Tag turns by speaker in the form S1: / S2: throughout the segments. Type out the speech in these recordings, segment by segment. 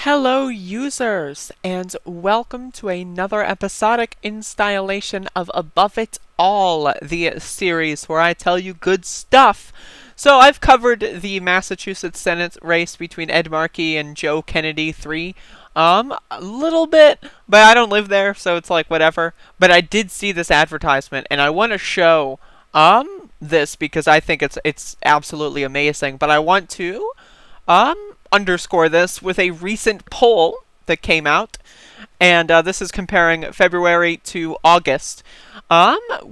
S1: Hello users, and welcome to another episodic installation of Above It All, the series where I tell you good stuff. So I've covered the Massachusetts Senate race between Ed Markey and JK3, a little bit, but I don't live there, so it's like whatever. But I did see this advertisement, and I want to show, this because I think it's absolutely amazing, but I want to, underscore this with a recent poll that came out, and this is comparing February to August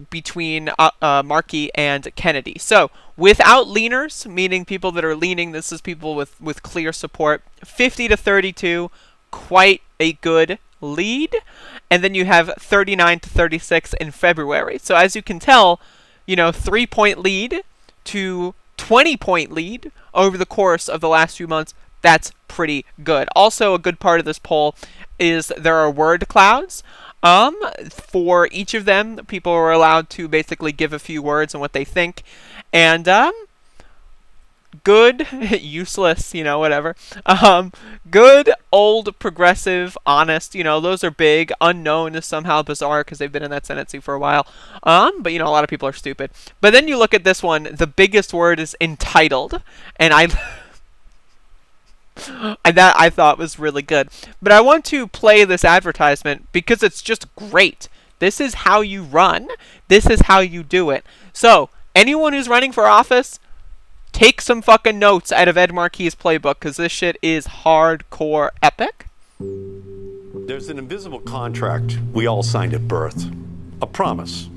S1: between Markey and Kennedy. So without leaners, meaning people that are leaning, this is people with clear support, 50 to 32, quite a good lead. And then you have 39 to 36 in February. So as you can tell, 3-point lead to 20-point lead over the course of the last few months. That's pretty good. Also, a good part of this poll is there are word clouds. For each of them, people are allowed to basically give a few words on what they think. And, good, useless, whatever. Good, old, progressive, honest, those are big. Unknown is somehow bizarre because they've been in that Senate seat for a while. But, a lot of people are stupid. But then you look at this one, the biggest word is entitled. And that I thought was really good. But I want to play this advertisement because it's just great. This is how you run. This is how you do it. So, anyone who's running for office, take some fucking notes out of Ed Markey's playbook because this shit is hardcore epic.
S2: There's an invisible contract we all signed at birth. A promise.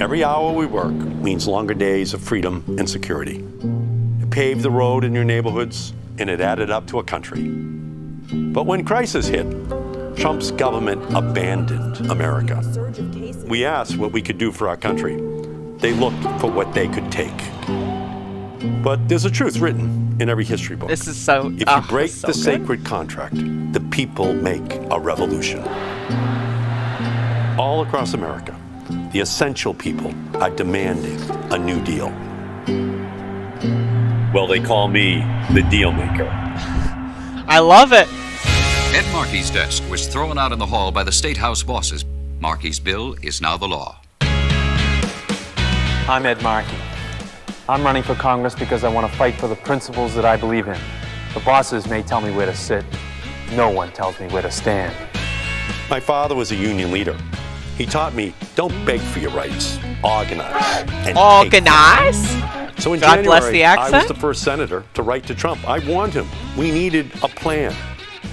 S2: Every hour we work means longer days of freedom and security. It paved the road in your neighborhoods, and it added up to a country. But when crisis hit, Trump's government abandoned America. We asked what we could do for our country. They looked for what they could take. But there's a truth written in every history book.
S1: This is so
S2: If you break the sacred contract, the people make a revolution. All across America, the essential people are demanding a new deal. Well, they call me the deal maker.
S1: I love it.
S3: Ed Markey's desk was thrown out in the hall by the State House bosses. Markey's bill is now the law.
S4: I'm Ed Markey. I'm running for Congress because I want to fight for the principles that I believe in. The bosses may tell me where to sit. No one tells me where to stand.
S2: My father was a union leader. He taught me, don't beg for your rights. Organize. And
S1: Organize?
S2: So in
S1: God bless the
S2: January, I
S1: accent.
S2: was the first senator to write to Trump. I warned him we needed a plan.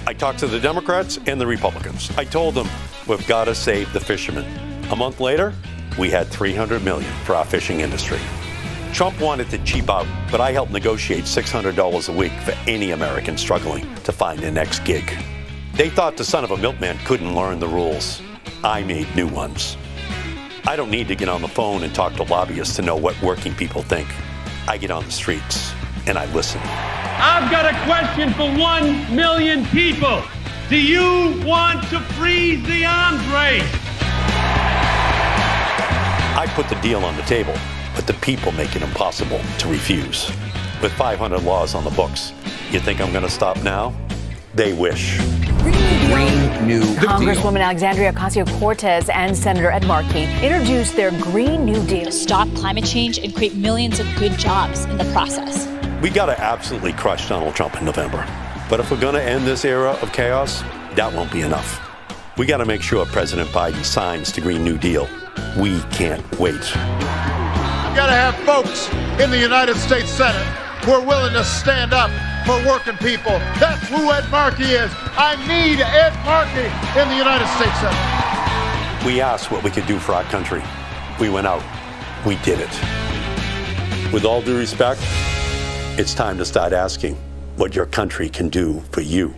S2: I talked to the Democrats and the Republicans. I told them we've got to save the fishermen. A month later, we had $300 million for our fishing industry. Trump wanted to cheap out, but I helped negotiate $600 a week for any American struggling to find their next gig. They thought the son of a milkman couldn't learn the rules. I made new ones. I don't need to get on the phone and talk to lobbyists to know what working people think. I get on the streets and I listen.
S5: I've got a question for 1 million people. Do you want to freeze the arms race?
S2: I put the deal on the table, but the people make it impossible to refuse. With 500 laws on the books, you think I'm going to stop now? They wish.
S6: Green New Congresswoman Andrea Ocasio-Cortez and Senator Ed Markey introduced their Green New Deal
S7: to stop climate change and create millions of good jobs in the process.
S2: We got to absolutely crush Donald Trump in November. But if we're going to end this era of chaos, that won't be enough. We got to make sure President Biden signs the Green New Deal. We can't wait.
S8: You've got to have folks in the United States Senate who are willing to stand up for working people. That's who Ed Markey is. I need Ed Markey in the United States Senate.
S2: We asked what we could do for our country. We went out. We did it. With all due respect, it's time to start asking what your country can do for you.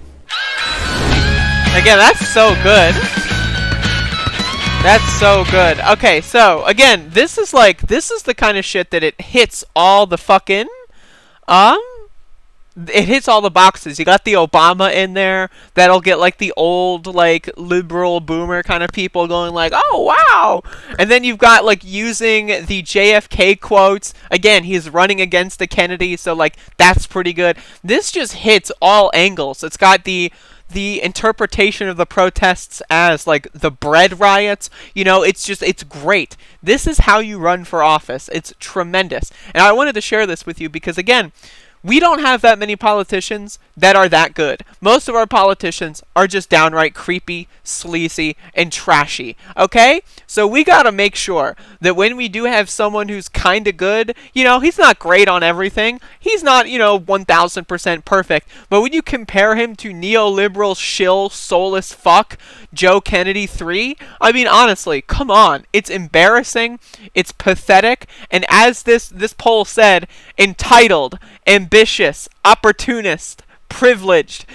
S1: Again, that's so good. That's so good. Okay, so again, this is the kind of shit that it hits all the fucking it hits all the boxes. You got the Obama in there. That'll get like the old like liberal boomer kind of people going like, "Oh, wow." And then you've got like using the JFK quotes. Again, he's running against the Kennedy, so like that's pretty good. This just hits all angles. It's got the the interpretation of the protests as like the bread riots. You know, it's great. This is how you run for office. It's tremendous. And I wanted to share this with you because, again, we don't have that many politicians that are that good. Most of our politicians are just downright creepy, sleazy, and trashy, okay? So we gotta make sure that when we do have someone who's kinda good, you know, he's not great on everything. He's not, 1000% perfect. But when you compare him to neoliberal shill, soulless fuck, JK3, I mean, honestly, come on. It's embarrassing. It's pathetic. And as this poll said, entitled, ambitious, opportunist, privileged.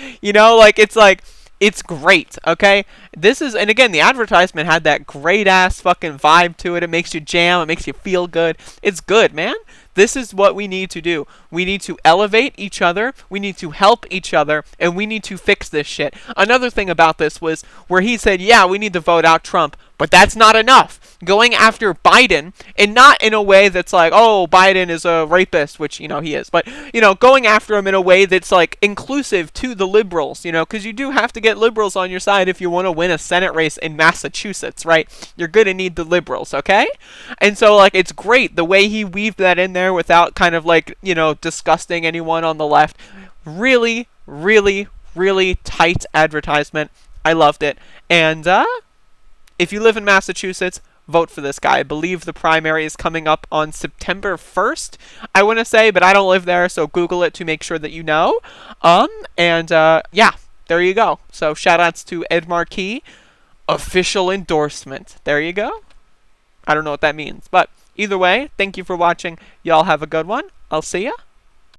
S1: It's great, okay? And again, the advertisement had that great ass fucking vibe to it. It makes you jam, it makes you feel good. It's good, man. This is what we need to do. We need to elevate each other, we need to help each other, and we need to fix this shit. Another thing about this was where he said, yeah, we need to vote out Trump, but that's not enough. Going after Biden, and not in a way that's like, oh, Biden is a rapist, which, he is, but, going after him in a way that's, like, inclusive to the liberals, because you do have to get liberals on your side if you want to win a Senate race in Massachusetts, right? You're going to need the liberals, okay? And so, like, it's great the way he weaved that in there without kind of, like, disgusting anyone on the left. Really, really, really tight advertisement. I loved it. And, if you live in Massachusetts, vote for this guy. I believe the primary is coming up on September 1st, I want to say, but I don't live there, so Google it to make sure that you know. Yeah, there you go. So shout outs to Ed Markey. Official endorsement. There you go. I don't know what that means, but either way, thank you for watching. Y'all have a good one. I'll see ya.